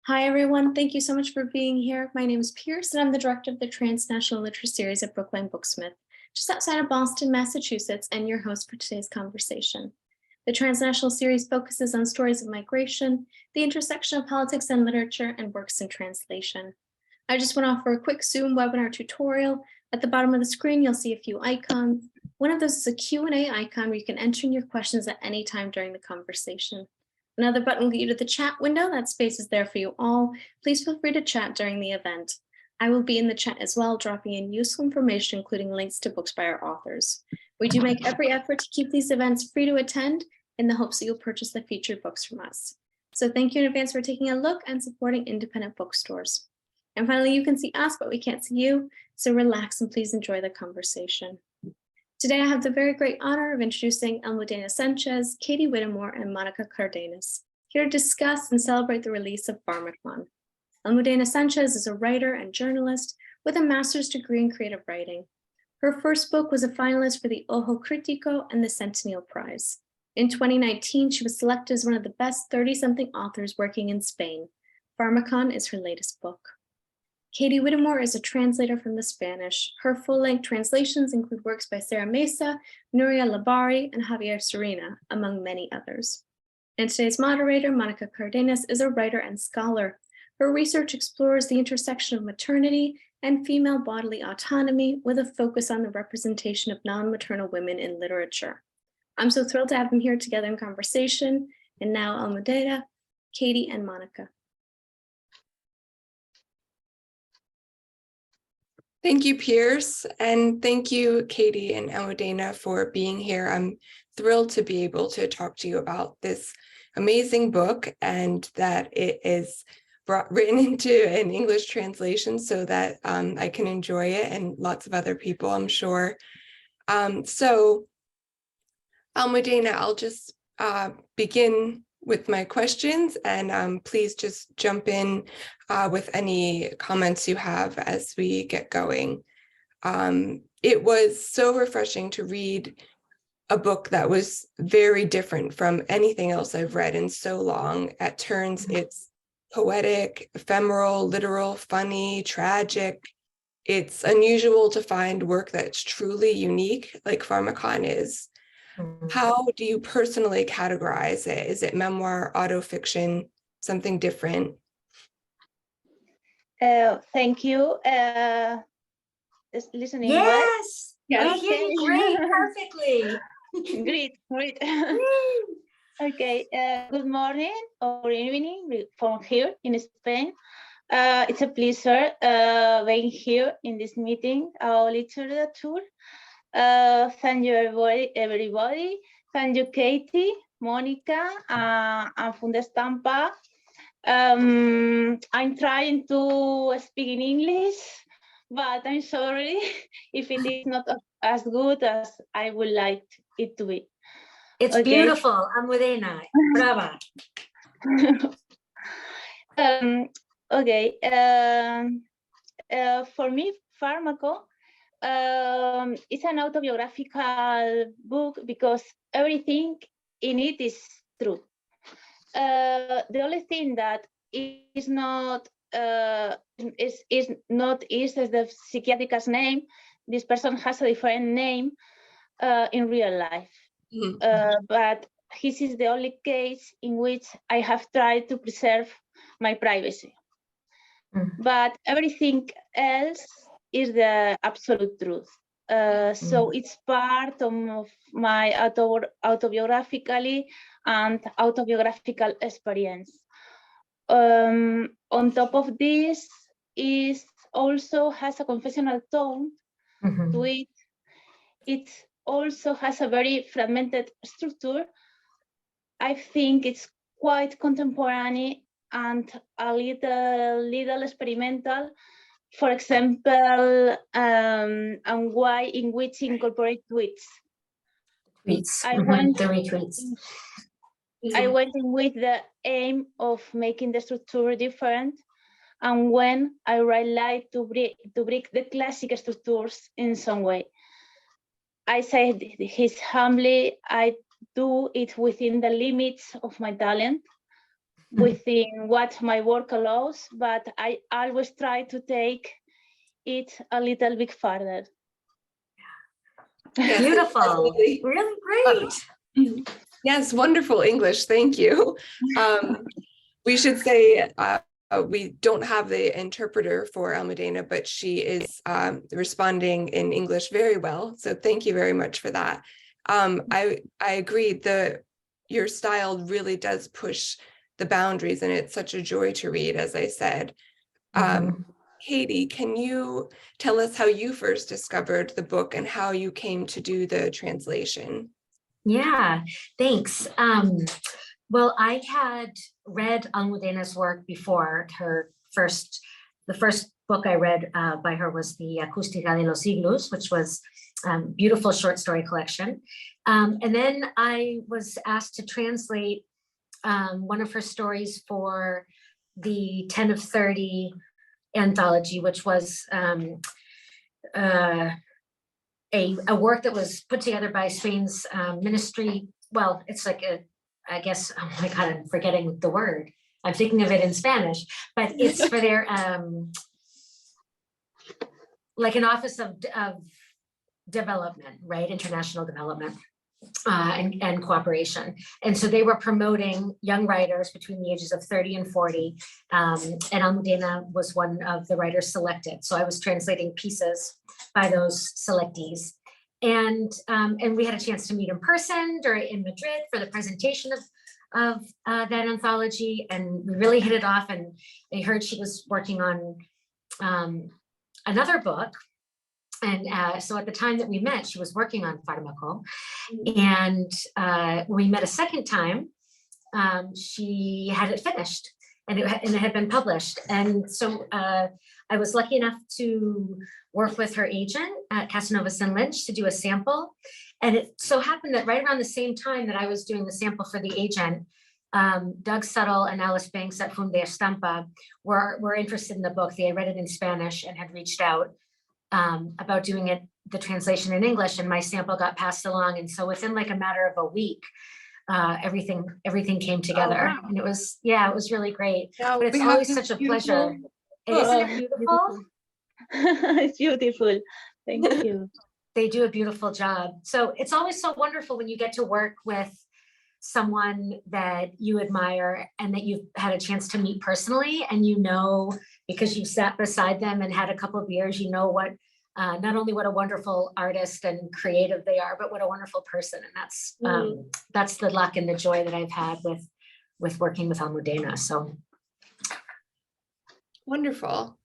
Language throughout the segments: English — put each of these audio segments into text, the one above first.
Hi, everyone. Thank you so much for being here. My name is Pierce, and I'm the director of the Transnational Literature Series at Brookline Booksmith, just outside of Boston, Massachusetts, and your host for today's conversation. The Transnational Series focuses on stories of migration, the intersection of politics and literature, and works in translation. I just want to offer a quick Zoom webinar tutorial. At the bottom of the screen, you'll see a few icons. One of those is a Q&A icon where you can enter in your questions at any time during the conversation. Another button will get you to the chat window. That space is there for you all. Please feel free to chat during the event. I will be in the chat as well, dropping in useful information, including links to books by our authors. We do make every effort to keep these events free to attend in the hopes that you'll purchase the featured books from us. So thank you in advance for taking a look and supporting independent bookstores. And finally, you can see us, but we can't see you. So relax and please enjoy the conversation. Today, I have the very great honor of introducing Almudena Sánchez, Katie Whittemore, and Monica Cardenas, here to discuss and celebrate the release of Pharmakon. Almudena Sánchez is a writer and journalist with a master's degree in creative writing. Her first book was a finalist for the Ojo Crítico and the Centennial Prize. In 2019, she was selected as one of the best 30-something authors working in Spain. Pharmakon is her latest book. Katie Whittemore is a translator from the Spanish. Her full-length translations include works by Sarah Mesa, Nuria Labari, and Javier Serena, among many others. And today's moderator, Monica Cardenas, is a writer and scholar. Her research explores the intersection of maternity and female bodily autonomy with a focus on the representation of non-maternal women in literature. I'm so thrilled to have them here together in conversation. And now Almudena, Katie, and Monica. Thank you, Pierce, and thank you, Katie and Almudena, for being here. I'm thrilled to be able to talk to you about this amazing book and that it is written into an English translation so that I can enjoy it and lots of other people, I'm sure. So, Almudena, I'll just begin with my questions, and please just jump in with any comments you have as we get going. It was so refreshing to read a book that was very different from anything else I've read in so long. At turns, it's poetic, ephemeral, literal, funny, tragic. It's unusual to find work that's truly unique, like Pharmakon is. How do you personally categorize it? Is it memoir, autofiction, something different? Thank you. Is listening? Yes, well? we hear you great, perfectly. Great. Okay, good morning or evening from here in Spain. It's a pleasure being here in this meeting, our literature. Thank you, everybody. Thank you, Katie, Monica, and from the Stampa. I'm trying to speak in English, but I'm sorry if it is not as good as I would like it to be. It's okay. Beautiful, Almudena. Brava. Okay. For me, Pharmakon it's an autobiographical book because everything in it is true. The only thing that is not is the psychiatrist's name. This person has a different name in real life, but this is the only case in which I have tried to preserve my privacy. But everything else is the absolute truth. So it's part of my autobiographically and autobiographical experience. On top of this, it also has a confessional tone to it. It also has a very fragmented structure. I think it's quite contemporary and a little experimental. For example, and why in which incorporate tweets. I went in with the aim of making the structure different, and when I like to break the classic structures in some way. I said this humbly, I do it within the limits of my talent. within what my work allows, but I always try to take it a little bit further. Yes, Beautiful. absolutely. Really great. Yes, wonderful English. Thank you. We should say we don't have the interpreter for Almudena, but she is responding in English very well. So thank you very much for that. I agree. Your style really does push the boundaries, and it's such a joy to read, as I said. Katie, can you tell us how you first discovered the book and how you came to do the translation? Yeah, thanks. Well, I had read Almudena's work before. The first book I read by her was the Acústica de los Siglos, which was a beautiful short story collection. And then I was asked to translate one of her stories for the 10 of 30 anthology, which was a work that was put together by Spain's ministry. Well, it's like I guess, oh my God, I'm forgetting the word. I'm thinking of it in Spanish, but it's for their, like an office of development, right? International development and cooperation. And so they were promoting young writers between the ages of 30 and 40. And Almudena was one of the writers selected. So I was translating pieces by those selectees. And we had a chance to meet in person in Madrid for the presentation of that anthology, and we really hit it off. And I heard she was working on another book, and so at the time that we met, she was working on Pharmakon. And when we met a second time, she had it finished, and it had been published. And so I was lucky enough to work with her agent at Casanovas and Lynch to do a sample. And it so happened that right around the same time that I was doing the sample for the agent, Doug Suttle and Alice Banks at Funde Estampa were interested in the book. They had read it in Spanish and had reached out about doing the translation in English, and my sample got passed along. And so within like a matter of a week, everything came together. Oh, wow. And it was really great. But it's always such a pleasure. Isn't it beautiful? It's beautiful. Thank you. They do a beautiful job. So it's always so wonderful when you get to work with someone that you admire and that you've had a chance to meet personally, and because you sat beside them and had a couple of beers, what not only what a wonderful artist and creative they are, but what a wonderful person. And that's the luck and the joy that I've had with working with Almudena. So wonderful.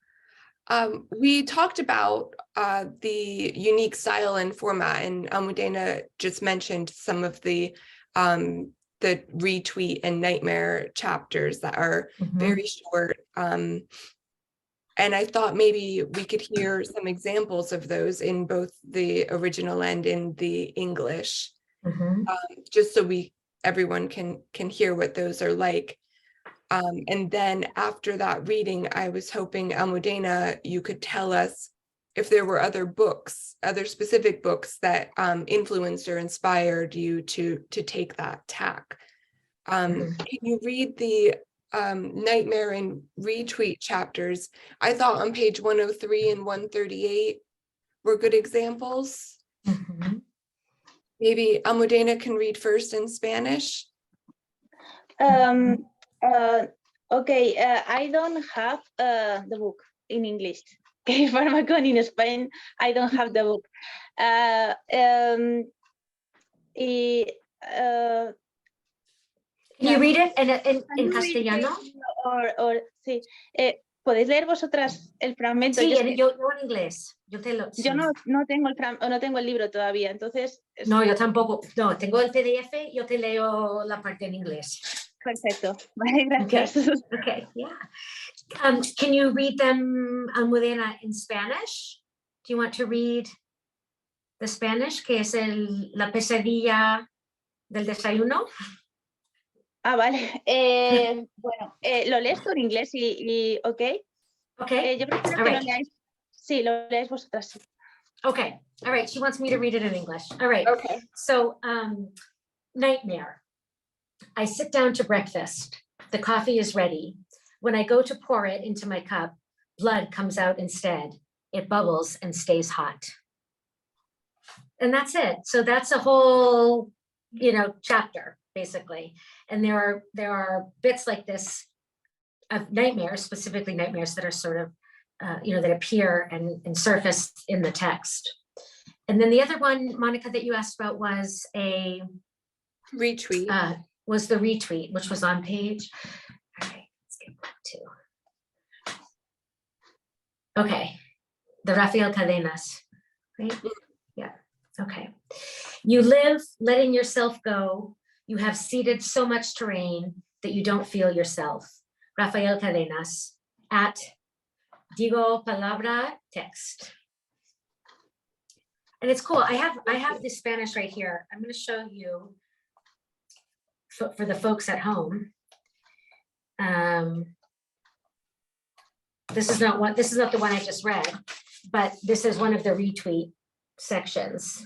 We talked about the unique style and format, and Almudena just mentioned some of the retweet and nightmare chapters that are very short. And I thought maybe we could hear some examples of those in both the original and in the English, just so everyone can hear what those are like. And then after that reading, I was hoping, Almudena, you could tell us if there were other specific books that influenced or inspired you to take that tack. Can you read the nightmare and retweet chapters? I thought on page 103 and 138 were good examples. Maybe Almudena can read first in Spanish. Okay, I don't have the book in English. Okay, Pharmakon in Spain, I don't have the book. Can you read it in castellano? Sí. ¿Podéis leer vosotras el fragmento? Sí, yo en inglés. Yo no tengo el libro todavía, entonces... No, yo tampoco. No, tengo el PDF, yo te leo la parte en inglés. Perfecto. Vale, gracias. Okay, yeah. Can you read them, Almudena, in Spanish? Do you want to read the Spanish, que es la pesadilla del desayuno? Vale. Bueno, lo lees tú en inglés y ok. Okay. Yo prefiero que lo leáis. Sí, lo leáis vosotras. Sí. Okay. All right. She wants me to read it in English. All right. Okay. So, nightmare. I sit down to breakfast. The coffee is ready. When I go to pour it into my cup, blood comes out instead. It bubbles and stays hot. And that's it. So that's a whole, chapter, basically. And there are bits like this of nightmares, specifically nightmares that are sort of, that appear and surface in the text. And then the other one, Monica, that you asked about was the retweet, which was on page. All right, let's get back to. Okay, the Rafael Cadenas, right? Yeah, okay. You live letting yourself go. You have ceded so much terrain that you don't feel yourself. Rafael Cadenas at Digo Palabra Text. And it's cool. I have the Spanish right here. I'm going to show you for the folks at home. This is not the one I just read, but this is one of the retweet sections.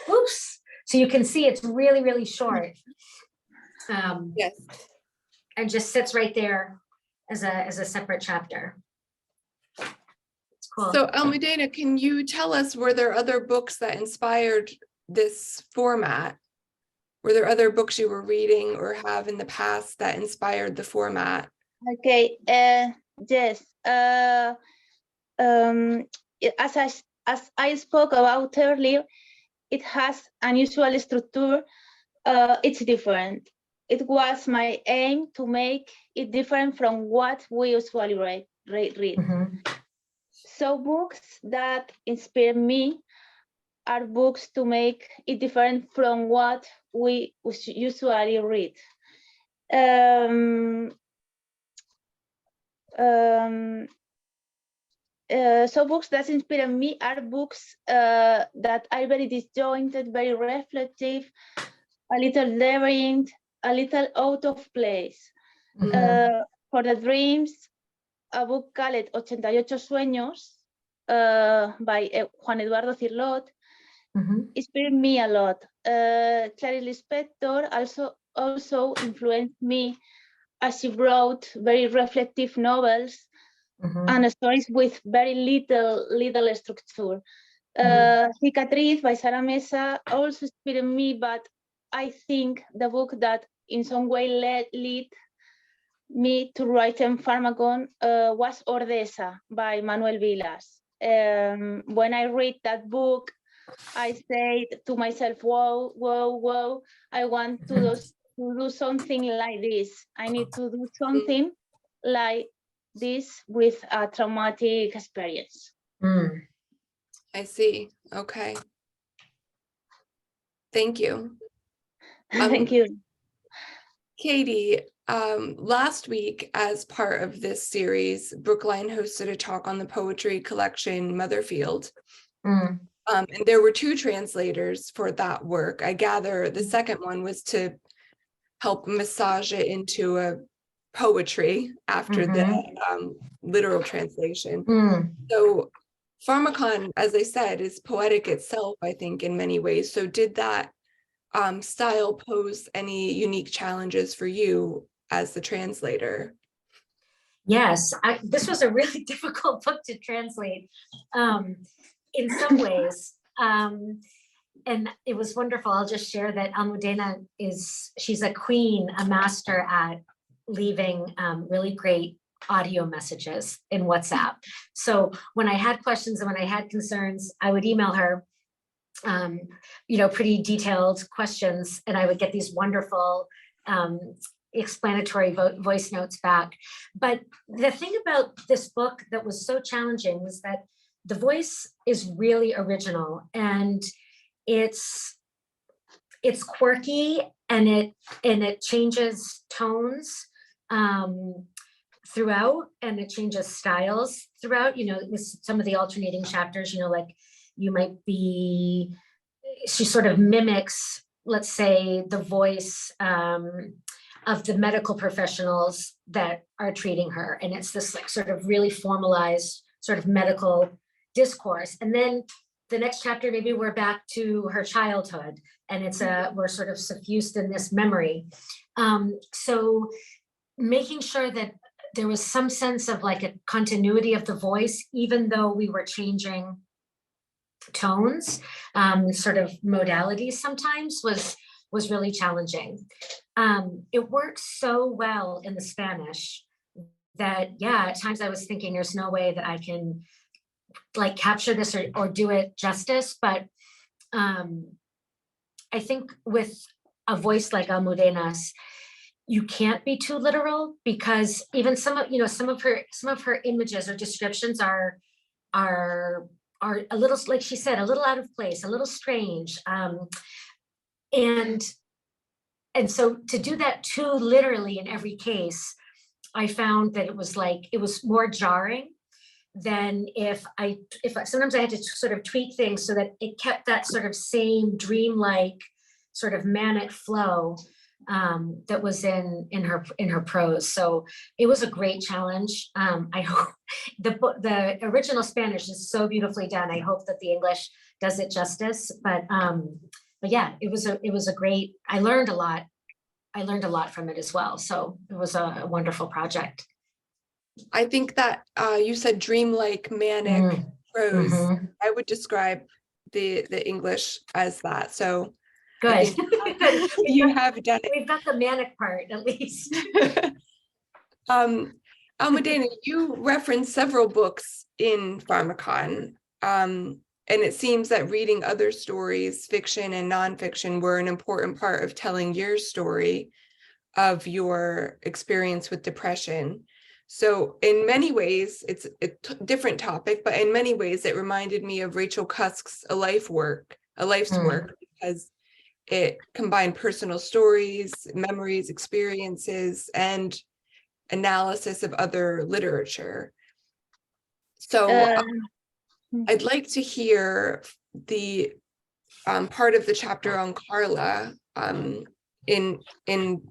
Oops. So you can see it's really, really short. Yes. And just sits right there as a separate chapter. It's cool. So Almudena, can you tell us, were there other books that inspired this format? Were there other books you were reading or have in the past that inspired the format? Okay, yes. As I spoke about earlier, it has unusual structure. It's different. It was my aim to make it different from what we usually read. Mm-hmm. So books that inspire me are books to make it different from what we usually read. So books that inspire me are books that are very disjointed, very reflective, a little daring, a little out of place. Mm-hmm. For the Dreams, a book called 88 Sueños by Juan Eduardo Cirlot, Mm-hmm. inspired me a lot. Clarice Lispector also influenced me as she wrote very reflective novels. Mm-hmm. And stories with very little structure. Cicatriz by Sara Mesa also inspired me, but I think the book that in some way led me to write in Pharmakon was Ordesa by Manuel Vilas. When I read that book, I said to myself, whoa, I want to do something like this. I need to do something like this with a traumatic experience. I see. Okay. Thank you. Thank you. Katie, last week, as part of this series, Brookline hosted a talk on the poetry collection Motherfield. And there were two translators for that work. I gather the second one was to help massage it into a poetry after the literal translation. So Pharmakon, as I said, is poetic itself, I think, in many ways. So did that style pose any unique challenges for you as the translator? Yes, this was a really difficult book to translate in some ways. And it was wonderful. I'll just share that Almudena she's a queen, a master at leaving really great audio messages in WhatsApp. So when I had questions and when I had concerns, I would email her, pretty detailed questions, and I would get these wonderful explanatory voice notes back. But the thing about this book that was so challenging was that the voice is really original, and it's quirky, and it changes tones throughout, and it changes styles throughout, with some of the alternating chapters, like she sort of mimics, let's say, the voice of the medical professionals that are treating her. And it's this like sort of really formalized sort of medical discourse. And then the next chapter, maybe we're back to her childhood, and we're sort of suffused in this memory. So making sure that there was some sense of like a continuity of the voice, even though we were changing tones, sort of modalities sometimes was really challenging. It worked so well in the Spanish that, yeah, at times I was thinking there's no way that I can like capture this or do it justice. But I think with a voice like Almudena's, you can't be too literal, because even some of her images or descriptions are a little, like she said, a little out of place, a little strange. And so to do that too literally in every case, I found that it was more jarring than if sometimes I had to sort of tweak things so that it kept that sort of same dreamlike sort of manic flow that was in her prose. So it was a great challenge. I hope the original Spanish is so beautifully done. I hope that the English does it justice. But yeah, it was a great. I learned a lot from it as well. So it was a wonderful project. I think that you said dreamlike manic prose. Mm-hmm. I would describe the English as that. So Good. you have done it. We've got the manic part at least. Almudena, you referenced several books in Pharmakon, and it seems that reading other stories, fiction and nonfiction, were an important part of telling your story of your experience with depression. So in many ways, it's a different topic, but in many ways, it reminded me of Rachel Cusk's A Life's Work, because it combined personal stories, memories, experiences, and analysis of other literature. So I'd like to hear the part of the chapter on Carla. In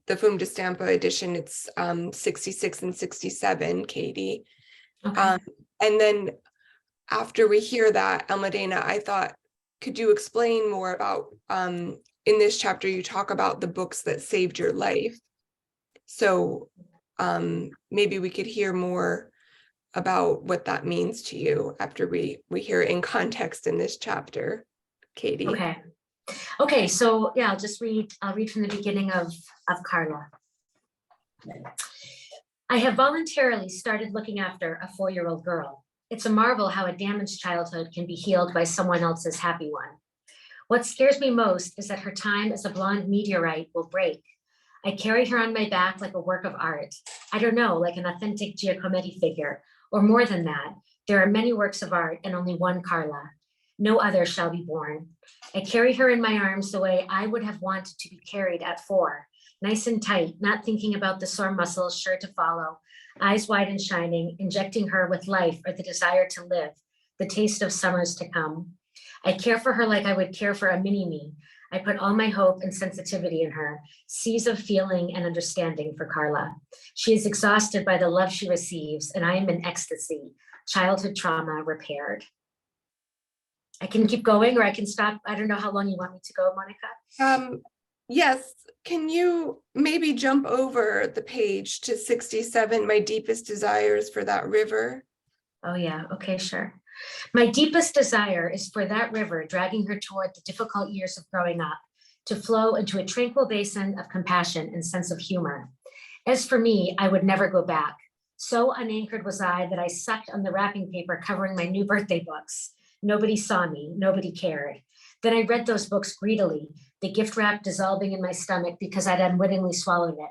the Fum de Stampa edition, it's 66 and 67, Katie. Okay. And then after we hear that, Almudena, I thought, could you explain more about, in this chapter, you talk about the books that saved your life. So maybe we could hear more about what that means to you after we hear it in context in this chapter, Katie. Okay, so yeah, I'll read from the beginning of Carla. I have voluntarily started looking after a 4-year-old girl. It's a marvel how a damaged childhood can be healed by someone else's happy one. What scares me most is that her time as a blonde meteorite will break. I carry her on my back like a work of art. I don't know, like an authentic Giacometti figure, or more than that. There are many works of art and only one Carla. No other shall be born. I carry her in my arms the way I would have wanted to be carried at 4, nice and tight, not thinking about the sore muscles sure to follow, eyes wide and shining, injecting her with life or the desire to live, the taste of summers to come. I care for her like I would care for a mini-me. I put all my hope and sensitivity in her, seas of feeling and understanding for Carla. She is exhausted by the love she receives, and I am in ecstasy, childhood trauma repaired. I can keep going or I can stop. I don't know how long you want me to go, Monica. Yes, can you maybe jump over the page to 67, my deepest desires for that river? Oh yeah, okay, sure. My deepest desire is for that river dragging her toward the difficult years of growing up, to flow into a tranquil basin of compassion and sense of humor. As for me, I would never go back. So unanchored was I that I sucked on the wrapping paper covering my new birthday books. Nobody saw me, nobody cared. Then I read those books greedily, the gift wrap dissolving in my stomach because I'd unwittingly swallowed it.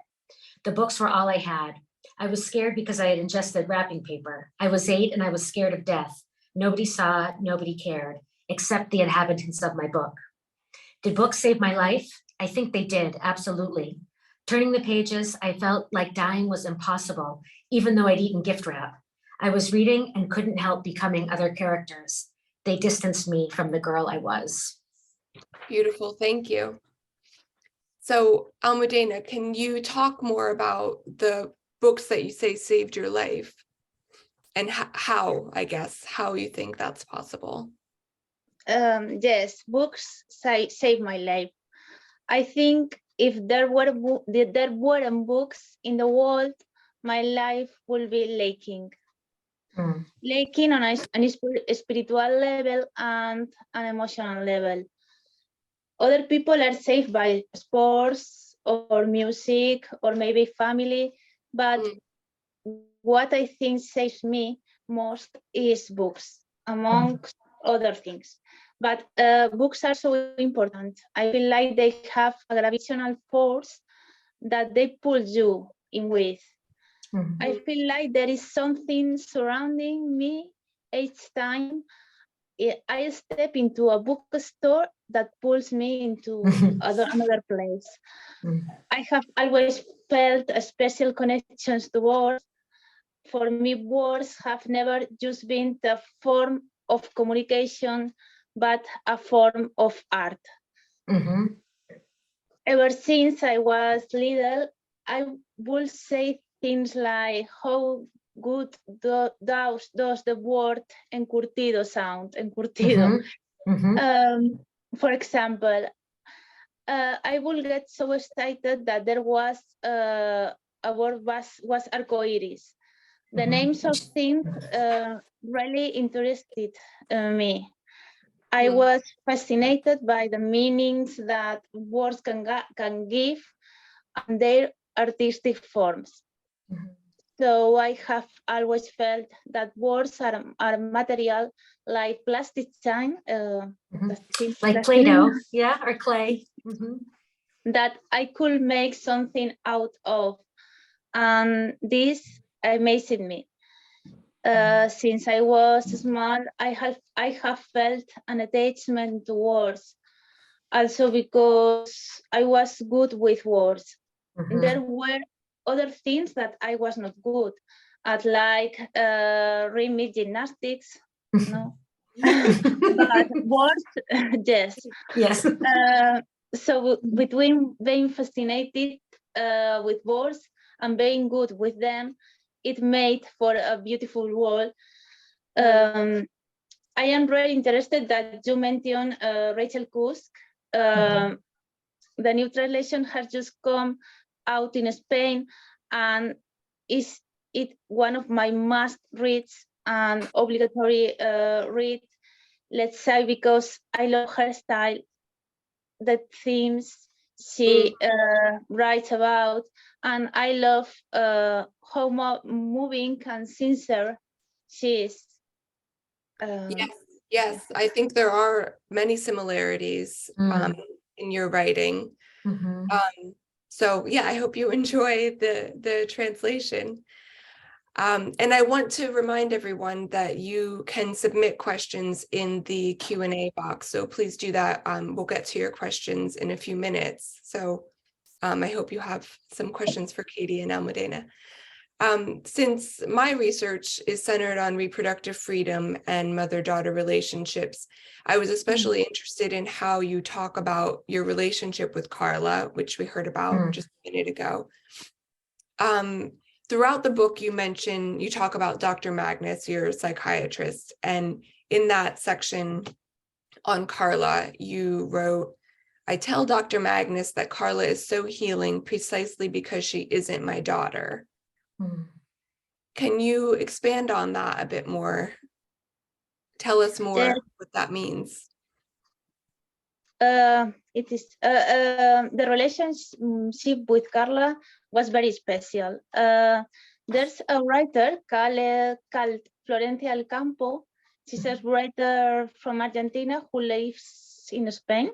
The books were all I had. I was scared because I had ingested wrapping paper. I was 8 and I was scared of death. Nobody saw, nobody cared, except the inhabitants of my book. Did books save my life? I think they did, absolutely. Turning the pages, I felt like dying was impossible, even though I'd eaten gift wrap. I was reading and couldn't help becoming other characters. They distanced me from the girl I was. Beautiful, thank you. So Almudena, can you talk more about the books that you say saved your life and how you think that's possible? Yes, books save my life. I think if there weren't books in the world, my life would be lacking. Lacking on a spiritual level and an emotional level. Other people are saved by sports or music or maybe family, but what I think saves me most is books, amongst other things. But books are so important. I feel like they have a gravitational force that they pull you in with. I feel like there is something surrounding me each time I step into a bookstore that pulls me into another place. I have always felt a special connections to words. For me, words have never just been the form of communication, but a form of art. Ever since I was little, I would say things like how good does the word encurtido sound, encurtido. For example, I will get so excited that there was a word was arcoiris. The names of things really interested me. I was fascinated by the meanings that words can give and their artistic forms. So I have always felt that words are material like plasticine, like Play-Doh, yeah, or clay. That I could make something out of. And this amazed me. Since I was small, I have felt an attachment to words. Also because I was good with words. There were other things that I was not good at, like rhythmic gymnastics, no. But words, yes. Yes. So between being fascinated with words and being good with them, it made for a beautiful world. I am really interested that you mentioned Rachel Kusk. The new translation has just come out in Spain, and is it one of my must reads and obligatory read. Let's say because I love her style, the themes she writes about, and I love how moving and sincere she is. Yes, I think there are many similarities in your writing. So yeah, I hope you enjoy the translation. And I want to remind everyone that you can submit questions in the Q&A box. So please do that. We'll get to your questions in a few minutes. So I hope you have some questions for Katie and Almudena. Since my research is centered on reproductive freedom and mother-daughter relationships, I was especially interested in how you talk about your relationship with Carla, which we heard about just a minute ago. Throughout the book, you talk about Dr. Magnus, your psychiatrist, and in that section on Carla, you wrote, "I tell Dr. Magnus that Carla is so healing precisely because she isn't my daughter." Can you expand on that a bit more? Tell us more what that means. It is the relationship with Carla was very special. There's a writer called Florencia del Campo. She's a writer from Argentina who lives in Spain.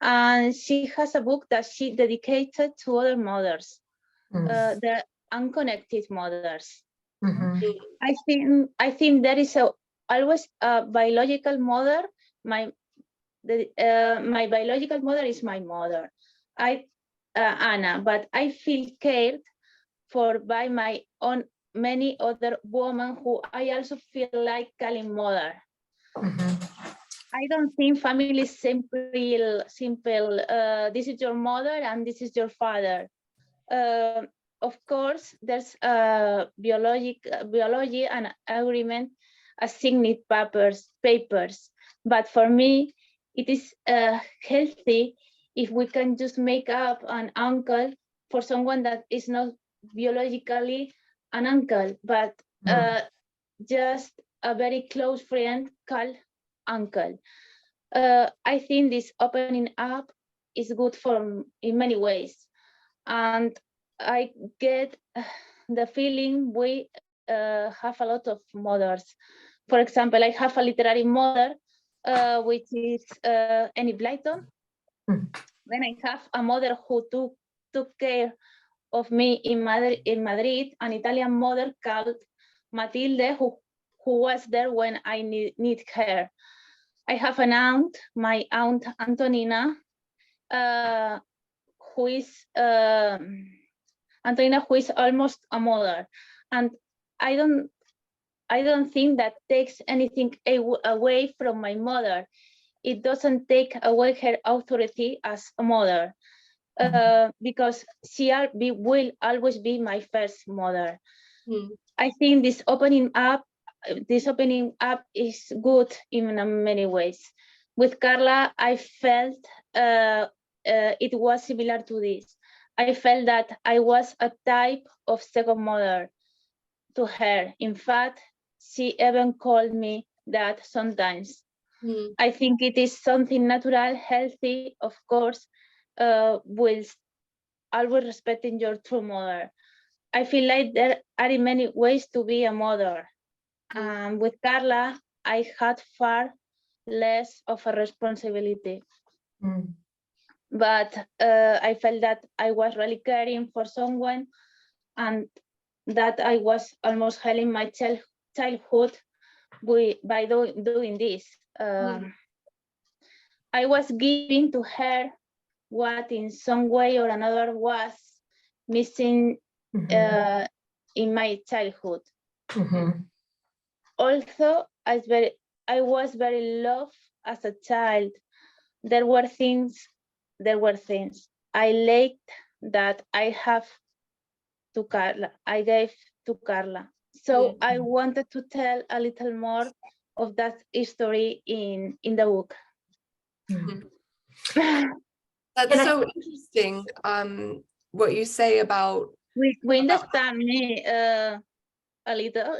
And she has a book that she dedicated to other mothers, the unconnected mothers. I think there is always a biological mother. My biological mother is my mother, Anna, but I feel cared for by my own many other women who I also feel like calling mother. I don't think family is simple. This is your mother and this is your father. Of course, there's biology and agreement, signed papers, But for me, it is healthy if we can just make up an uncle for someone that is not biologically an uncle, but just a very close friend called uncle. I think this opening up is good in many ways. And I get the feeling we have a lot of mothers. For example, I have a literary mother, which is Annie Blyton. Then I have a mother who took care of me in Madrid, an Italian mother called Matilde, who was there when I need her. I have an aunt, my aunt Antonina, who is Antonina, who is almost a mother, and I don't think that takes anything away from my mother. It doesn't take away her authority as a mother, because she will always be my first mother. I think this opening up is good in many ways. With Carla, I felt it was similar to this. I felt that I was a type of second mother to her. In fact, she even called me that sometimes. I think it is something natural, healthy, of course, with always respecting your true mother. I feel like there are many ways to be a mother. With Carla, I had far less of a responsibility. But I felt that I was really caring for someone, and that I was almost healing my childhood by doing this. I was giving to her what in some way or another was missing in my childhood. Also, I was very loved as a child. There were things I liked that I gave to Carla. So I wanted to tell a little more of that history in the book. That's so interesting. What you say about We understand me a little.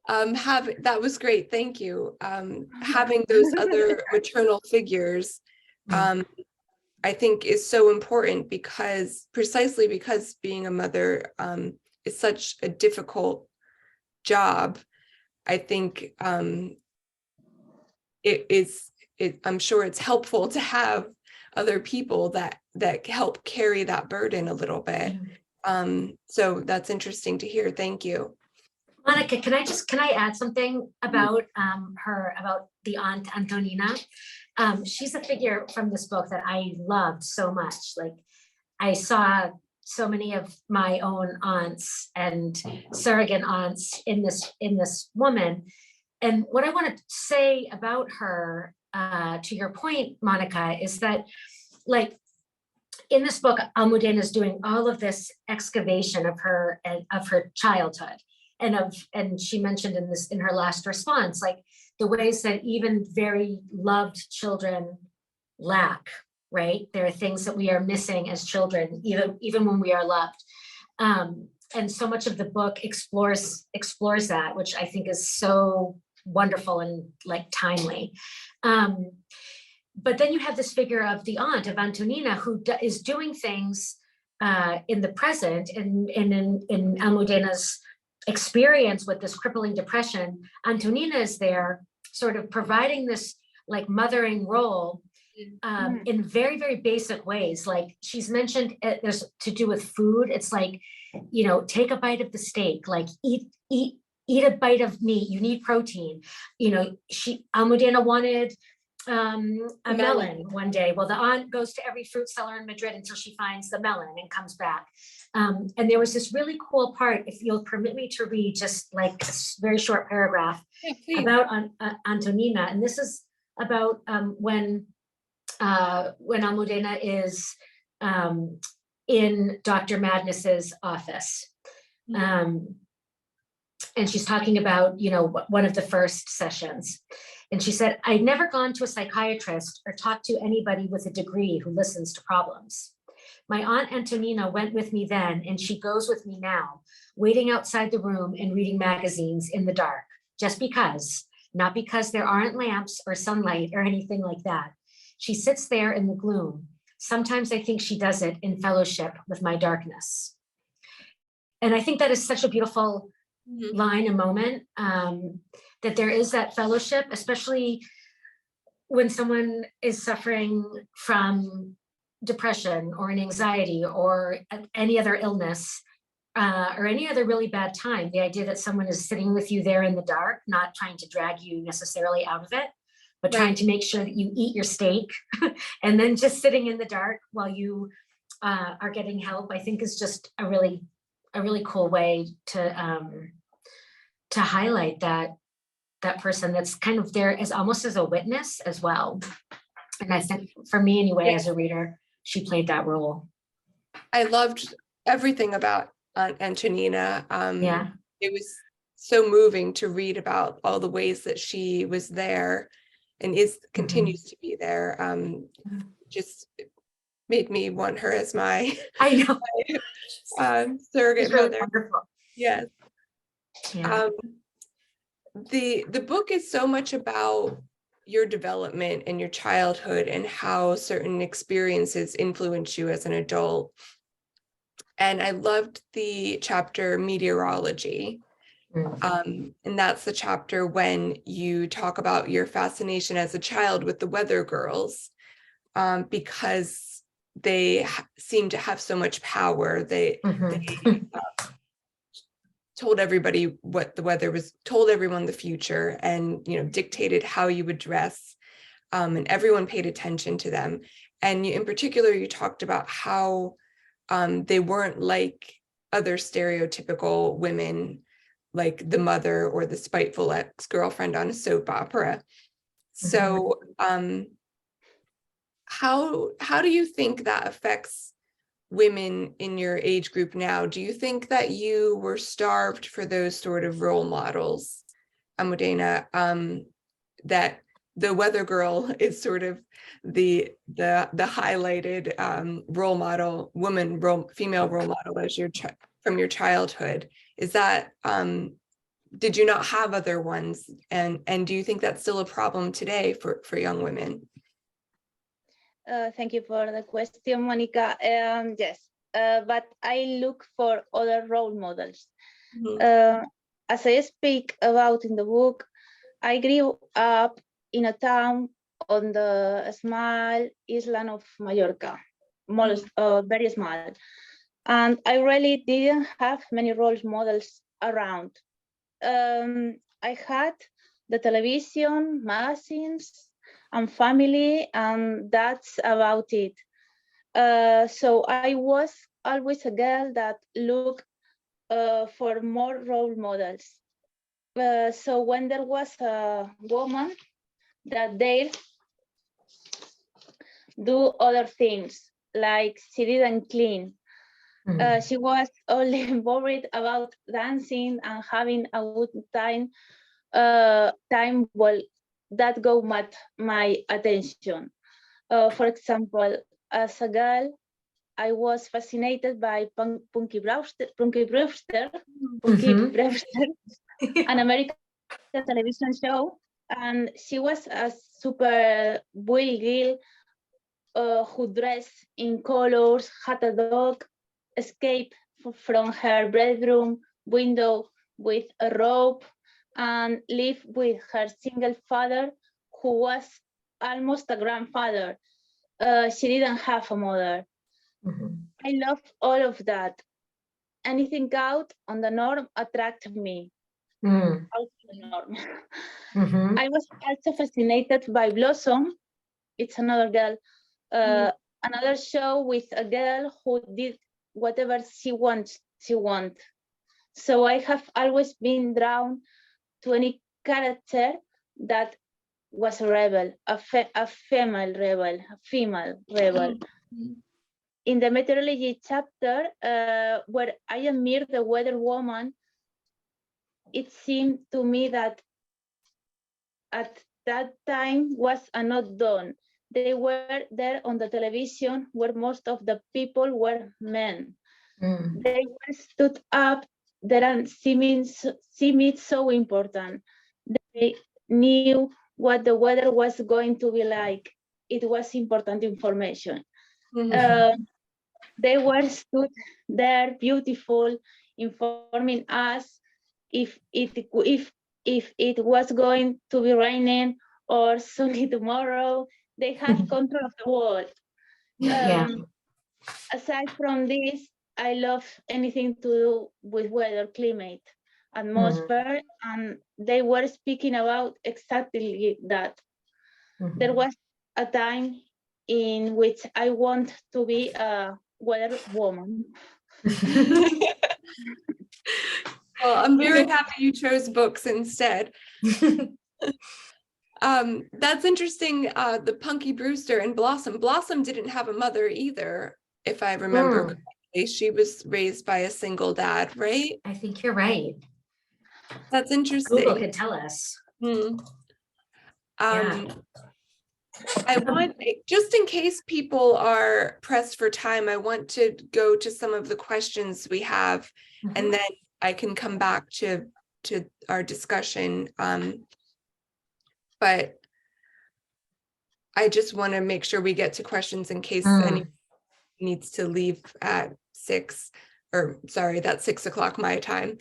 that was great, thank you. Having those other maternal figures, I think is so important, precisely because being a mother is such a difficult job. I think I'm sure it's helpful to have other people that help carry that burden a little bit. So that's interesting to hear. Thank you. Monica, can I add something about about the aunt Antonina? She's a figure from this book that I loved so much. Like, I saw so many of my own aunts and surrogate aunts in this woman. And what I want to say about her, to your point, Monica, is that, like, in this book, Almudena is doing all of this excavation of her childhood. And she mentioned in her last response, like, the ways that even very loved children lack, right? There are things that we are missing as children, even when we are loved. And so much of the book explores that, which I think is so wonderful and, like, timely. But then you have this figure of the aunt of Antonina, who is doing things in the present, and in Almudena's experience with this crippling depression. Antonina is there sort of providing this, like, mothering role in very, very basic ways. Like, she's mentioned there's to do with food. It's like, take a bite of the steak, like eat a bite of meat, you need protein. Almudena wanted a melon one day. Well, the aunt goes to every fruit seller in Madrid until she finds the melon and comes back. And there was this really cool part, if you'll permit me to read just like a very short paragraph about Antonina. And this is about when Almudena is in Dr. Madness's office. and she's talking about, one of the first sessions. And she said, I'd never gone to a psychiatrist or talked to anybody with a degree who listens to problems. My Aunt Antonina went with me then, and she goes with me now, waiting outside the room and reading magazines in the dark, just because, not because there aren't lamps or sunlight or anything like that. She sits there in the gloom. Sometimes I think she does it in fellowship with my darkness. And I think that is such a beautiful line, a moment, that there is that fellowship, especially when someone is suffering from depression or an anxiety or any other illness, or any other really bad time. The idea that someone is sitting with you there in the dark, not trying to drag you necessarily out of it, but trying to make sure that you eat your steak and then just sitting in the dark while you are getting help, I think is just a really cool way to highlight that person that's kind of there as almost as a witness as well. And I think for me anyway, as a reader, she played that role. I loved everything about Aunt Antonina. It was so moving to read about all the ways that she was there and continues to be there. Just made me want her as my surrogate mother. Wonderful. Yes. Yeah. The book is so much about your development and your childhood and how certain experiences influence you as an adult. And I loved the chapter Meteorology. And that's the chapter when you talk about your fascination as a child with the weather girls, because they seem to have so much power. They told everybody what the weather was, told everyone the future, and dictated how you would dress, and everyone paid attention to them. And in particular, you talked about how they weren't like other stereotypical women, like the mother or the spiteful ex-girlfriend on a soap opera. So how do you think that affects women in your age group now? Do you think that you were starved for those sort of role models, Almudena, that the weather girl is sort of the highlighted role model, female role model as from your childhood? Is that did you not have other ones, and do you think that's still a problem today for young women? Thank you for the question, Monica. Yes, but I look for other role models. As I speak about in the book, I grew up in a town on the small island of Mallorca, very small. And I really didn't have many role models around. I had the television, magazines, and family, and that's about it. So I was always a girl that looked for more role models. So when there was a woman that they do other things, like she didn't clean, she was only worried about dancing and having a good time. Well, that got my attention. For example, as a girl, I was fascinated by Punky Brewster, an American television show, and she was a super boy girl who dressed in colors, had a dog, escaped from her bedroom window with a rope, and lived with her single father, who was almost a grandfather. She didn't have a mother. I loved all of that. Anything out on the norm attracted me. Out of the norm. I was also fascinated by Blossom. It's another girl, another show with a girl who did whatever she wants. So I have always been drawn to any character that was a rebel, a female rebel. In the meteorology chapter, where I admire the weather woman, it seemed to me that at that time was not done. They were there on the television where most of the people were men. They were stood up there and seemed so important. They knew what the weather was going to be like. It was important information. They were stood there beautiful, informing us if it was going to be raining or sunny tomorrow. They have control of the world. Aside from this, I love anything to do with weather, climate, atmosphere, and they were speaking about exactly that. There was a time in which I want to be a weather woman. Well, I'm very happy you chose books instead. That's interesting. The Punky Brewster and Blossom. Blossom didn't have a mother either, if I remember correctly. She was raised by a single dad, right? I think you're right. That's interesting. Google could tell us. I want, just in case people are pressed for time, I want to go to some of the questions we have, and then I can come back to our discussion. But I just want to make sure we get to questions in case anyone needs to leave at 6, or sorry, that's 6 o'clock my time.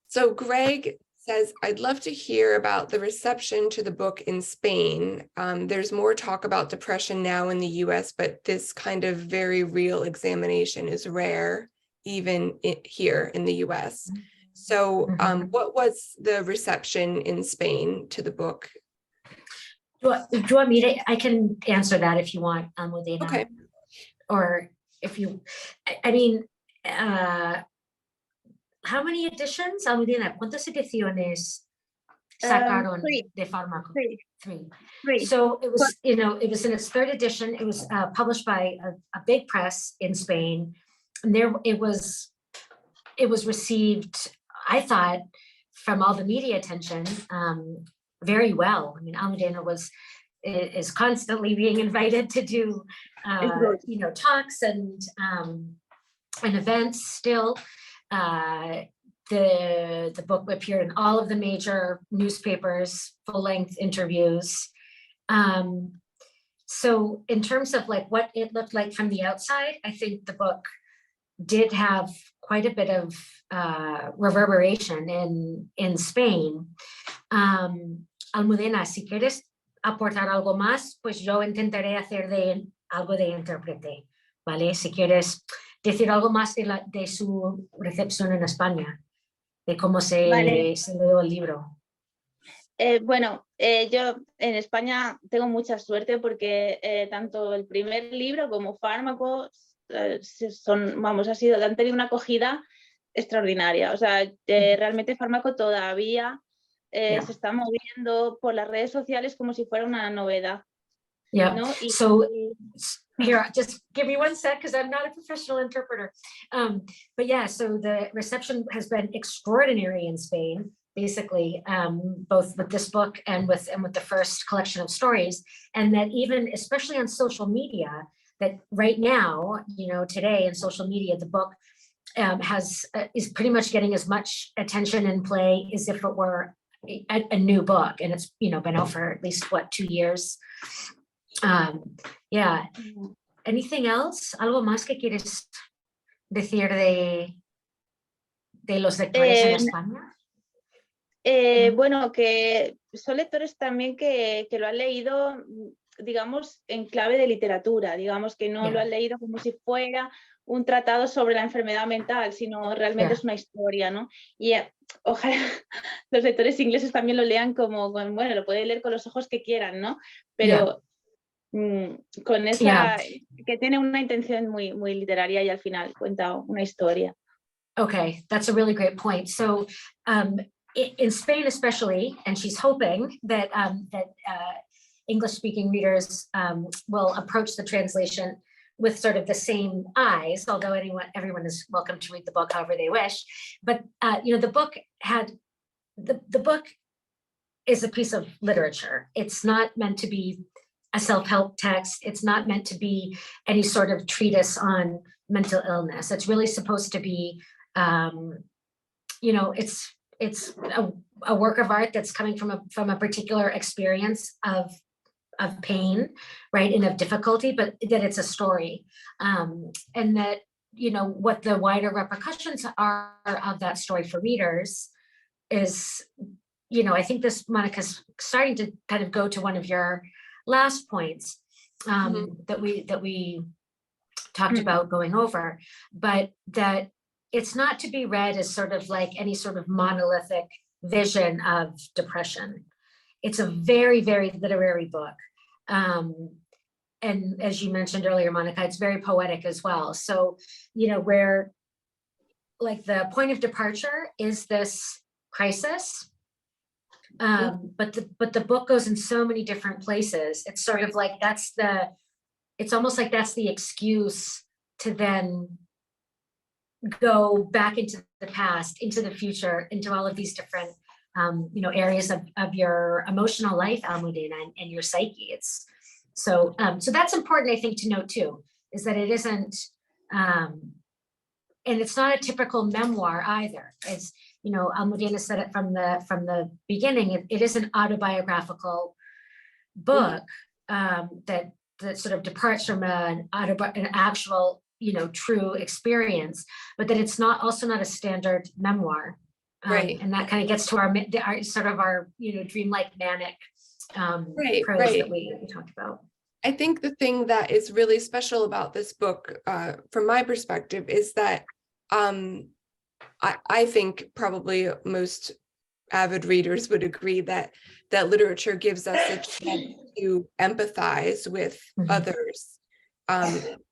So Greg says, I'd love to hear about the reception to the book in Spain. There's more talk about depression now in the US, but this kind of very real examination is rare, even here in the US. So what was the reception in Spain to the book? Do you want me to, I can answer that if you want, Almudena. Okay. Or if you, I mean, how many editions, Almudena? ¿Cuántas ediciones sacaron de Pharmakon? Three. So it was, it was in its 3rd edition. It was published by a big press in Spain. And it was received, I thought, from all the media attention, very well. I mean, Almudena is constantly being invited to do, talks and events still. The book appeared in all of the major newspapers, full-length interviews. So in terms of like what it looked like from the outside, I think the book did have quite a bit of reverberation in Spain. Almudena, si quieres aportar algo más, pues yo intentaré hacer algo de intérprete, ¿vale? Si quieres decir algo más de su recepción en España, de cómo se leyó el libro. Bueno, yo en España tengo mucha suerte porque tanto el primer libro como Pharmakon han tenido una acogida extraordinaria. O sea, realmente Pharmakon todavía se está moviendo por las redes sociales como si fuera una novedad. Yeah. ¿no? So here, just give me one sec because I'm not a professional interpreter. But yeah, so the reception has been extraordinary in Spain, basically, both with this book and with the first collection of stories, and that even, especially on social media, that right now, today in social media, the book is pretty much getting as much attention and play as if it were a new book, and it's been out for at least 2 years. Yeah. Anything else? ¿Algo más que quieres decir de los lectores en España? Bueno, que son lectores también que lo han leído, digamos, en clave de literatura, digamos que no lo han leído como si fuera un tratado sobre la enfermedad mental, sino realmente es una historia, ¿no? Y ojalá los lectores ingleses también lo lean como, bueno, lo pueden leer con los ojos que quieran, ¿no? Pero con esa, que tiene una intención muy, muy literaria y al final cuenta una historia. Okay, that's a really great point. So in Spain especially, and she's hoping that English-speaking readers will approach the translation with sort of the same eyes, although everyone is welcome to read the book however they wish. But the book had the book is a piece of literature. It's not meant to be a self-help text. It's not meant to be any sort of treatise on mental illness. It's really supposed to be, it's a work of art that's coming from a particular experience of pain, right, and of difficulty, but that it's a story, and that what the wider repercussions are of that story for readers is, I think this, Monica's starting to kind of go to one of your last points that we talked about going over, but that it's not to be read as sort of like any sort of monolithic vision of depression. It's a very, very literary book. And as you mentioned earlier, Monica, it's very poetic as well. So, where like the point of departure is this crisis, but the book goes in so many different places. It's sort of like it's almost like that's the excuse to then go back into the past, into the future, into all of these different areas of your emotional life, Almudena, and your psyche. It's so that's important, I think, to note too, is that it isn't, and it's not a typical memoir either. It's, Almudena said it from the beginning. It is an autobiographical book that sort of departs from an actual, true experience, but that it's also not a standard memoir. Right. And that kind of gets to our sort of our, dreamlike manic prose that we talked about. I think the thing that is really special about this book, from my perspective, is that I think probably most avid readers would agree that literature gives us a chance to empathize with others,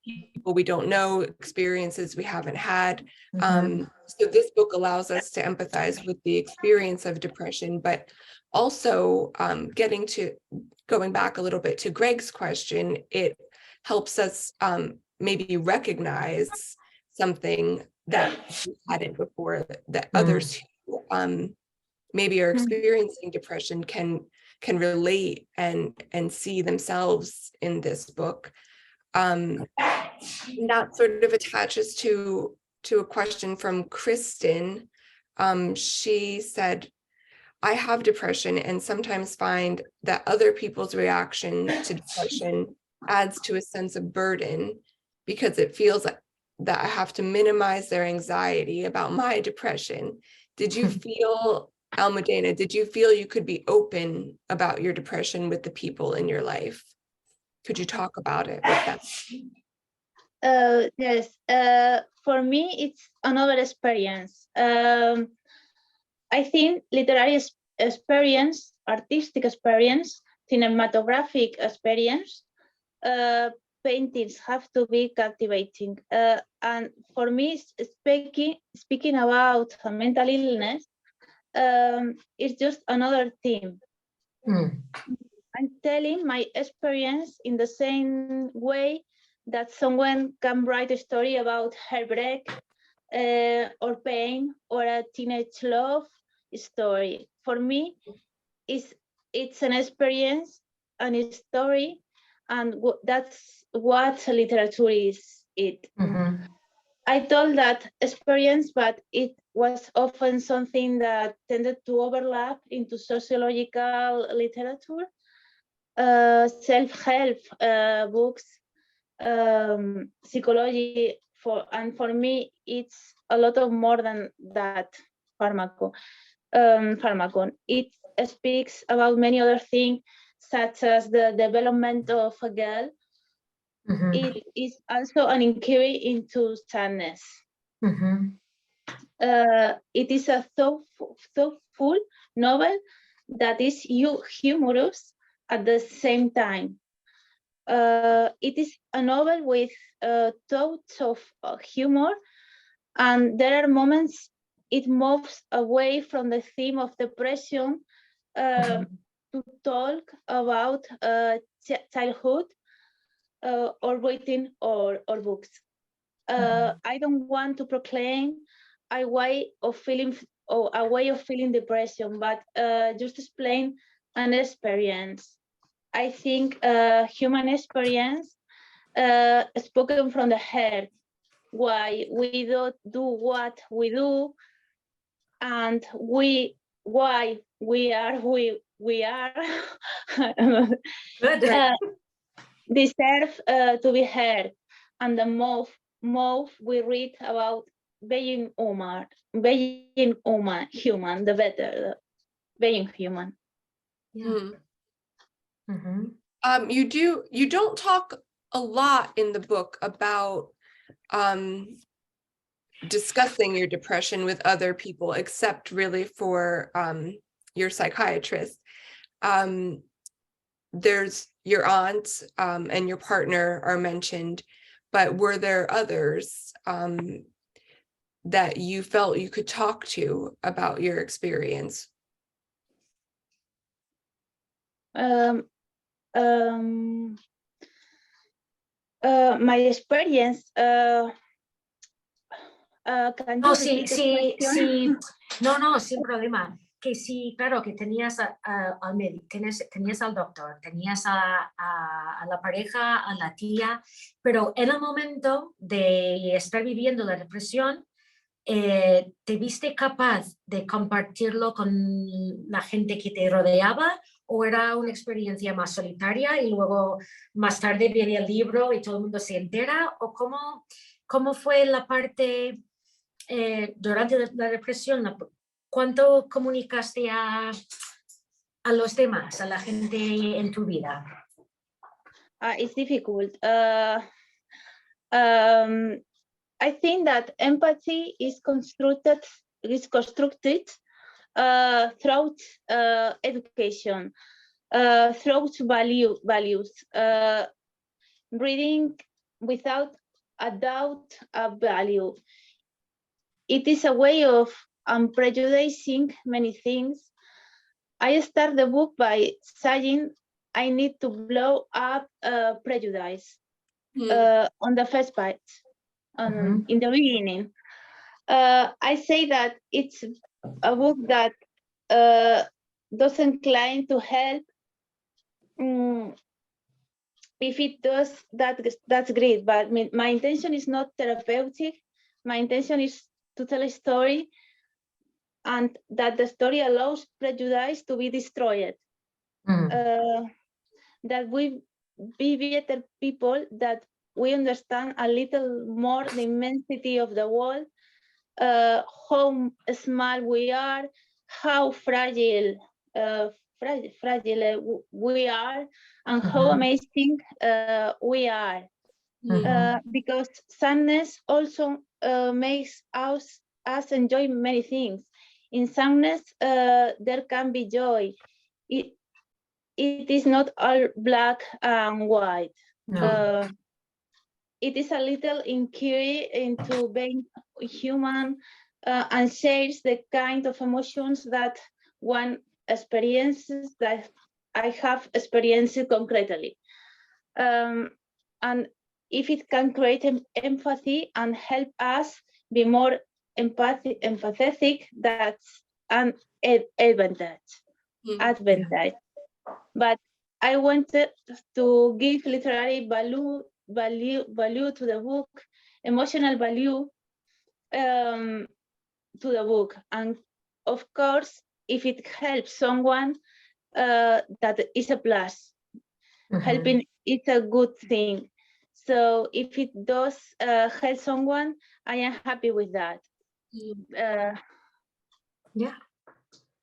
people we don't know, experiences we haven't had. So this book allows us to empathize with the experience of depression, but also going back a little bit to Greg's question, it helps us maybe recognize something that we hadn't before, that others who maybe are experiencing depression can relate and see themselves in this book. And that sort of attaches to a question from Kristen. She said, I have depression and sometimes find that other people's reaction to depression adds to a sense of burden because it feels like that I have to minimize their anxiety about my depression. Did you feel, Almudena, you could be open about your depression with the people in your life? Could you talk about it with them? Yes, for me, it's another experience. I think literary experience, artistic experience, cinematographic experience, paintings have to be captivating. And for me, speaking about mental illness, it's just another theme. I'm telling my experience in the same way that someone can write a story about heartbreak or pain or a teenage love story. For me, it's an experience and a story, and that's what literature is. I told that experience, but it was often something that tended to overlap into sociological literature, self-help books, psychology, for me, it's a lot of more than that. Pharmakon. It speaks about many other things, such as the development of a girl. It is also an inquiry into sadness. It is a thoughtful novel that is humorous at the same time. It is a novel with thoughts of humor, and there are moments it moves away from the theme of depression to talk about childhood, or writing or books. I don't want to proclaim a way of feeling depression, but just explain an experience. I think human experience spoken from the heart, why we don't do what we do, and why we are we are. Good. Deserve to be heard, and the more we read about being human, human, the better. Being human. Yeah. Mhm. You don't talk a lot in the book about discussing your depression with other people, except really for your psychiatrist. There's your aunt and your partner are mentioned, but were there others that you felt you could talk to about your experience? My experience. Can No, you sí, repeat the sí, question? sí. No, sin problema. Que sí, claro, que tenías al médico, tenías al doctor, tenías a la pareja, a la tía, pero en el momento de estar viviendo la depresión, ¿te viste capaz de compartirlo con la gente que te rodeaba o era una experiencia más solitaria y luego más tarde viene el libro y todo el mundo se entera? ¿O cómo fue la parte durante la depresión? ¿Cuánto comunicaste a los demás, a la gente en tu vida? It's difficult. I think that empathy is constructed throughout education, throughout values, reading without a doubt a value. It is a way of prejudicing many things. I start the book by saying I need to blow up prejudice on the first page. In the beginning, I say that it's a book that doesn't claim to help. If it does, that's great. But my intention is not therapeutic. My intention is to tell a story, and that the story allows prejudice to be destroyed. That we be better people, that we understand a little more the immensity of the world, how small we are, how fragile we are, and how amazing we are. Because sadness also makes us enjoy many things. In sadness, there can be joy. It is not all black and white. No. It is a little inquiry into being human and shares the kind of emotions that one experiences, that I have experienced concretely. And if it can create empathy and help us be more empathetic, that's an advantage. But I wanted to give literary value to the book, emotional value to the book, and of course, if it helps someone, that is a plus. Helping is a good thing. So if it does help someone, I am happy with that. Yeah.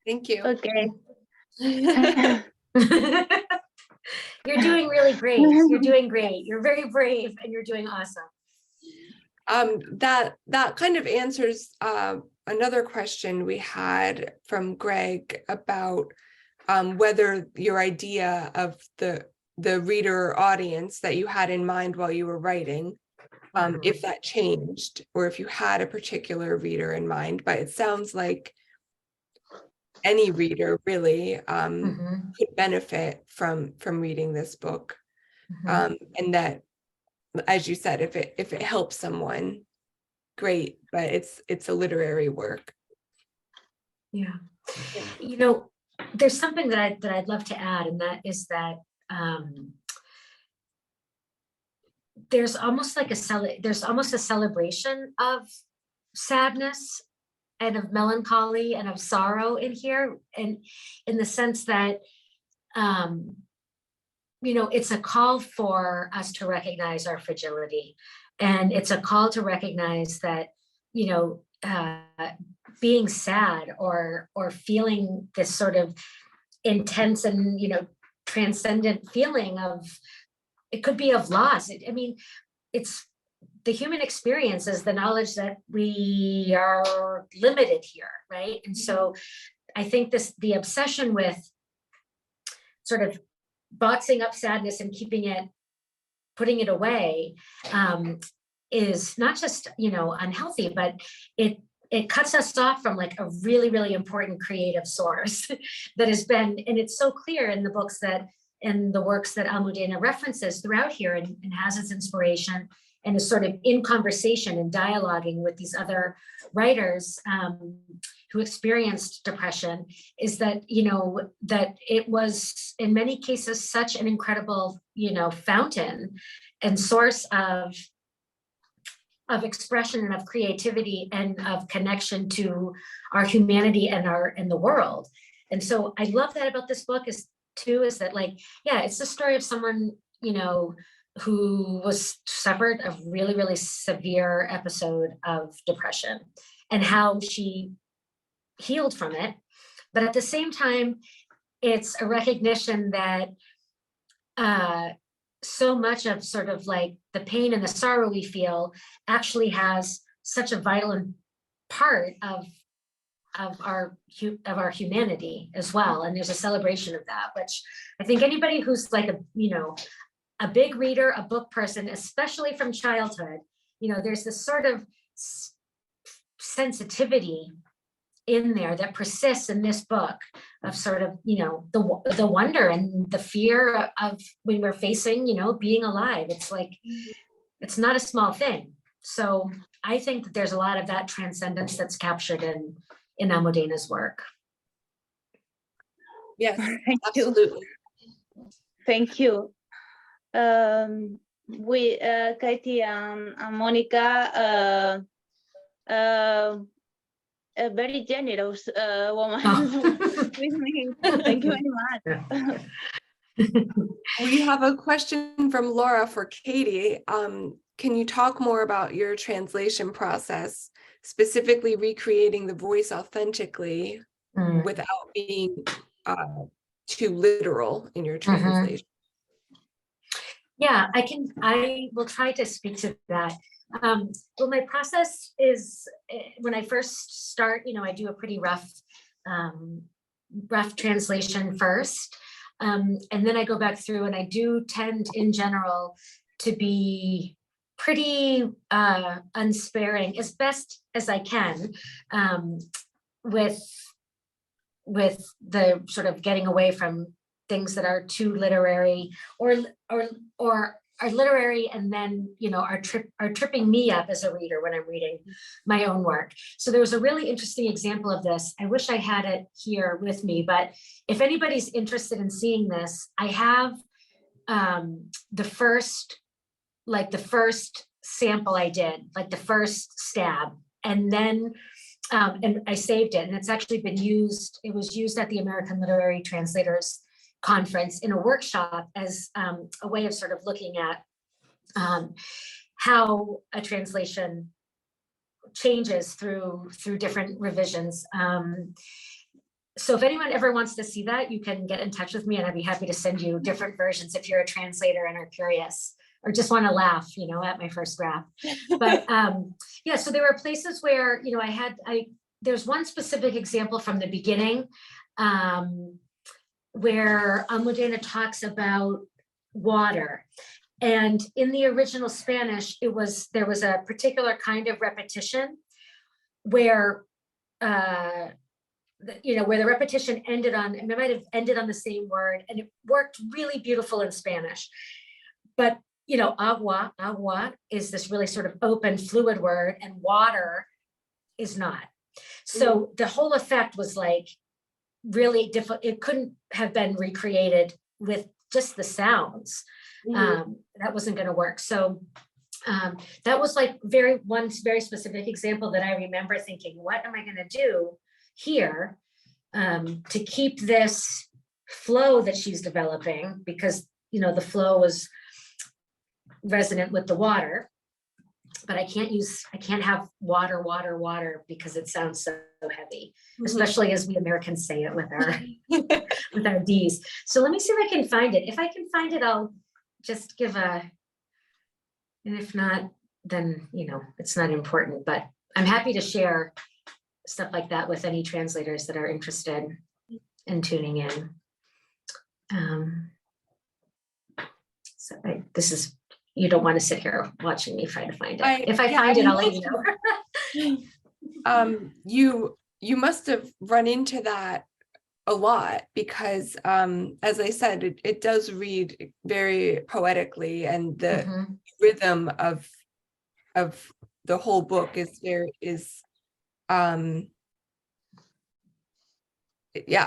Thank you. Okay. You're doing really great. You're doing great. You're very brave and you're doing awesome. That kind of answers another question we had from Greg about whether your idea of the reader audience that you had in mind while you were writing, if that changed, or if you had a particular reader in mind. But it sounds like any reader really could benefit from reading this book. And that, as you said, if it helps someone, great, but it's a literary work. Yeah. You know, there's something that I'd love to add, and that is that there's almost a celebration of sadness and of melancholy and of sorrow in here, and in the sense that you know, it's a call for us to recognize our fragility, and it's a call to recognize that, you know, being sad or feeling this sort of intense and, you know, transcendent feeling of, it could be of loss. I mean, it's the human experience is the knowledge that we are limited here, right? And so I think the obsession with sort of boxing up sadness and putting it away, is not just, you know, unhealthy, but it cuts us off from like a really, really important creative source that has been, and it's so clear in the books that, in the works that Almudena references throughout here, and has its inspiration and is sort of in conversation and dialoguing with these other writers who experienced depression, is that, you know, that it was in many cases such an incredible, you know, fountain and source of expression and of creativity and of connection to our humanity and the world. And so I love that about this book is that, like, yeah, it's the story of someone, you know, who suffered a really, really severe episode of depression and how she healed from it. But at the same time, it's a recognition that so much of sort of like the pain and the sorrow we feel actually has such a vital part of our humanity as well. And there's a celebration of that, which I think anybody who's like a big reader, a book person, especially from childhood, you know, there's this sort of sensitivity in there that persists in this book of sort of, you know, the wonder and the fear of when we're facing, you know, being alive. It's like, it's not a small thing. So I think that there's a lot of that transcendence that's captured in Almudena's work. Yes, Thank absolutely. you. Thank you. We, Katie and Monica, a very generous woman with me. Thank you very much. We have a question from Laura for Katie. Can you talk more about your translation process, specifically recreating the voice authentically without being too literal in your translation? Yeah, I will try to speak to that. Well, my process is when I first start, you know, I do a pretty rough translation first. And then I go back through, and I do tend in general to be pretty unsparing as best as I can with the sort of getting away from things that are too literary or are literary and then, you know, are tripping me up as a reader when I'm reading my own work. So there was a really interesting example of this. I wish I had it here with me, but if anybody's interested in seeing this, I have the first sample I did, like the first stab, and then and I saved it, and it's actually been used. It was used at the American Literary Translators Conference in a workshop as a way of sort of looking at how a translation changes through different revisions. So if anyone ever wants to see that, you can get in touch with me, and I'd be happy to send you different versions if you're a translator and are curious or just want to laugh, you know, at my first draft. But yeah, so there were places where, you know, there's one specific example from the beginning where Almudena talks about water. And in the original Spanish, there was a particular kind of repetition where, you know, where the repetition ended on, and it might have ended on the same word, and it worked really beautiful in Spanish. But, you know, agua is this really sort of open fluid word, and water is not. So the whole effect was like really difficult. It couldn't have been recreated with just the sounds. That wasn't going to work. So that was like one very specific example that I remember thinking, what am I going to do here to keep this flow that she's developing? Because, you know, the flow was resonant with the water, but I can't have water because it sounds so heavy, especially as we Americans say it with our with our D's. So let me see if I can find it. If I can find it, I'll just give and if not, then, you know, it's not important, but I'm happy to share stuff like that with any translators that are interested in tuning in. You don't want to sit here watching me try to find it. If I find it, I'll let you know. You must have run into that a lot because, as I said, it does read very poetically, and the rhythm of the whole book is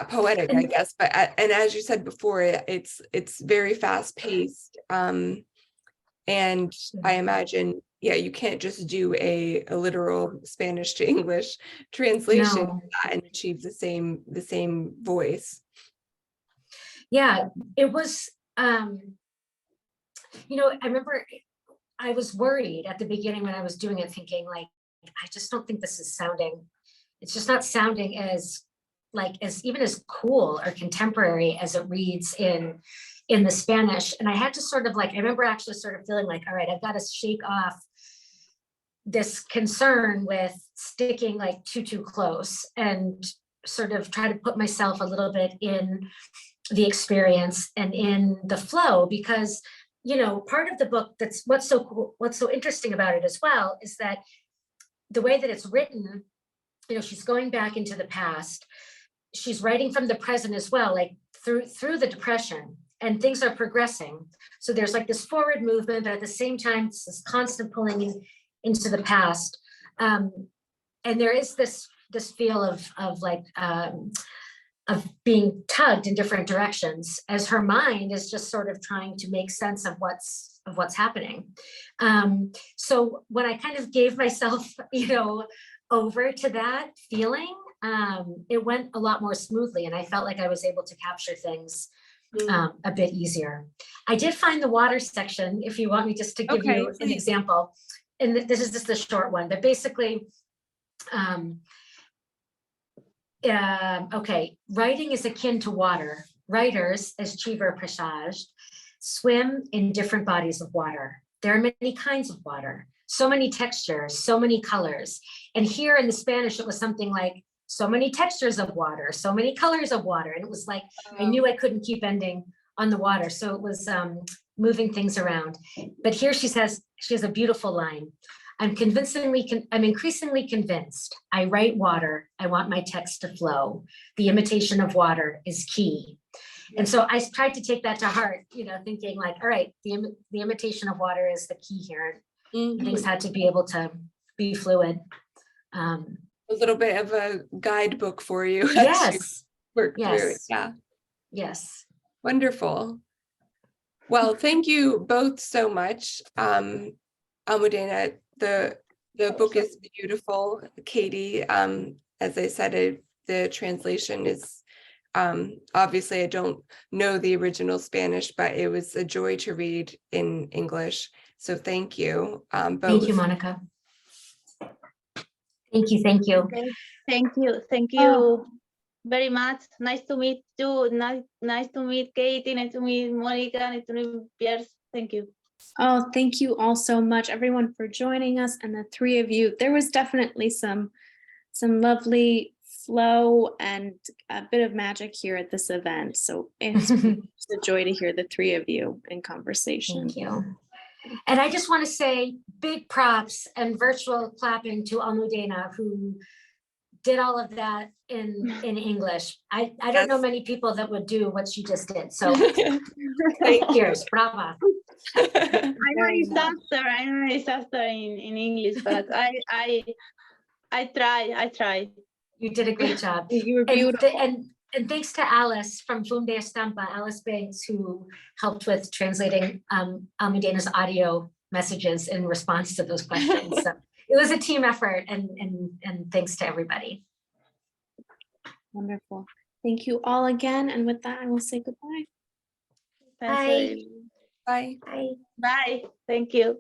poetic, I guess. But and as you said before, it's very fast paced. And I imagine, you can't just do a literal Spanish to English translation of that and achieve the same voice. Yeah, it was, you know, I remember I was worried at the beginning when I was doing it, thinking like, I just don't think this is sounding, it's just not sounding as even as cool or contemporary as it reads in the Spanish. And I had to sort of I remember actually sort of feeling like, all right, I've got to shake off this concern with sticking like too close and sort of try to put myself a little bit in the experience and in the flow, because, you know, part of the book, that's what's so interesting about it as well, is that the way that it's written, you know, she's going back into the past, she's writing from the present as well, like through the Depression, and things are progressing. So there's like this forward movement, but at the same time, it's this constant pulling into the past. And there is this feel of being tugged in different directions as her mind is just sort of trying to make sense of what's happening. So when I kind of gave myself, you know, over to that feeling, it went a lot more smoothly, and I felt like I was able to capture things a bit easier. I did find the water section, if you want me just to give you an example. And this is just a short one, but basically, writing is akin to water. Writers, as Cheever presaged, swim in different bodies of water. There are many kinds of water, so many textures, so many colors. And here in the Spanish, it was something like, so many textures of water, so many colors of water. And it was like, I knew I couldn't keep ending on the water. So it was moving things around. But here she has a beautiful line. I'm increasingly convinced. I write water. I want my text to flow. The imitation of water is key. And so I tried to take that to heart, you know, thinking like, all right, the imitation of water is the key here. Things had to be able to be fluid. A little bit of a guidebook for you. Yes. Work through. Yeah. Yes. Wonderful. Well, thank you both so much. Almudena, the book is beautiful. Katie, as I said, the translation is, obviously I don't know the original Spanish, but it was a joy to read in English. So thank you. Both. Thank you, Monica. Thank you. Thank you very much. Nice to meet you. Nice to meet Katie. Nice to meet Monica. Nice to meet Pierce. Thank you. Oh, thank you all so much, everyone, for joining us, and the three of you. There was definitely some lovely flow and a bit of magic here at this event. So it's a joy to hear the three of you in conversation. Thank you. And I just want to say big props and virtual clapping to Almudena, who did all of that in English. I don't know many people that would do what she just did. So cheers, brava. I'm a disaster. I'm a disaster in English, but I try. You did a great job. You were And, beautiful. and thanks to Alice from Funde Estampa, Alice Banks, who helped with translating Almudena's audio messages in response to those questions. So it was a team effort, and thanks to everybody. Wonderful. Thank you all again. And with that, I will say goodbye. Bye. Bye. Bye. Bye. Thank you.